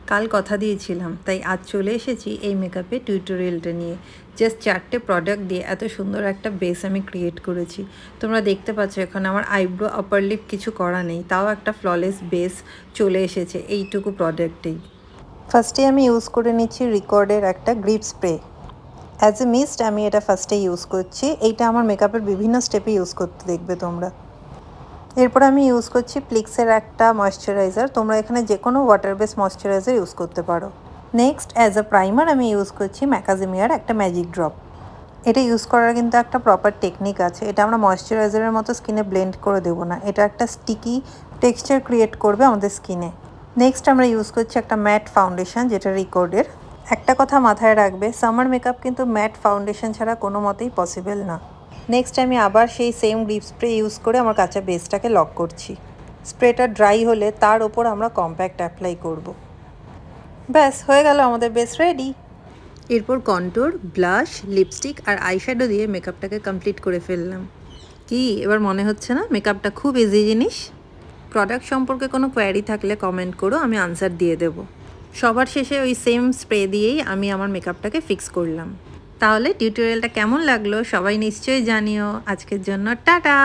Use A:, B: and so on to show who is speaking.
A: কাল কথা দিয়েছিলাম, তাই আজ চলে এসেছি এই মেকআপের টিউটোরিয়ালটা নিয়ে। জাস্ট 4টে প্রোডাক্ট দিয়ে এত সুন্দর একটা বেস আমি ক্রিয়েট করেছি। তোমরা দেখতে পাচ্ছ এখানে আমার আইব্রো আপার লিপ কিছু করা নেই, তাও একটা ফ্ললেস বেস চলে এসেছে এইটুকু প্রোডাক্টেই। ফার্স্টে আমি ইউজ করে নিচ্ছি রিকর্ডের একটা grip spray. As a mist আমি এটা ফার্স্টে ইউজ করছি। এইটা আমার মেকআপের বিভিন্ন স্টেপে ইউজ করতে দেখবে তোমরা। এরপর আমি ইউজ করছি প্লিক্সের একটা ময়শ্চারাইজার। তোমরা এখানে যে কোনো ওয়াটার বেস ময়শ্চারাইজার ইউজ করতে পারো। নেক্সট অ্যাজ আ প্রাইমার আমি ইউজ করছি ম্যাকাজিমিয়ার একটা ম্যাজিক ড্রপ। এটা ইউজ করার কিন্তু একটা প্রপার টেকনিক আছে। এটা আমরা ময়শ্চারাইজারের মতো স্কিনে ব্লেন্ড করে দেবো না, এটা একটা স্টিকি টেক্সচার ক্রিয়েট করবে আমাদের স্কিনে। নেক্সট আমরা ইউজ করছি একটা ম্যাট ফাউন্ডেশন, যেটা রিকর্ডের। একটা কথা মাথায় রাখবে, সামার মেকআপ কিন্তু ম্যাট ফাউন্ডেশন ছাড়া কোনো মতেই পসিবল না। নেক্সট আমি আবার সেই সেম গ্রিপ স্প্রে ইউজ করে আমার কাঁচা বেসটাকে লক করছি। স্প্রেটা ড্রাই হলে তার ওপর আমরা কম্প্যাক্ট অ্যাপ্লাই করব। ব্যাস হয়ে গেল আমাদের বেস রেডি। এরপর কন্ট্যুর, ব্লাশ, লিপস্টিক আর আইশ্যাডো দিয়ে মেকআপটাকে কমপ্লিট করে ফেললাম। কি এবার মনে হচ্ছে না মেকআপটা খুব ইজি জিনিস? প্রোডাক্ট সম্পর্কে কোনো কোয়ারি থাকলে কমেন্ট করো, আমি আনসার দিয়ে দেবো। সবার শেষে ওই সেম স্প্রে দিয়েই আমি আমার মেকআপটাকে ফিক্স করলাম। তাহলে টিউটোরিয়ালটা কেমন লাগলো সবাই নিশ্চয়ই জানিও। আজকের জন্য টাটা।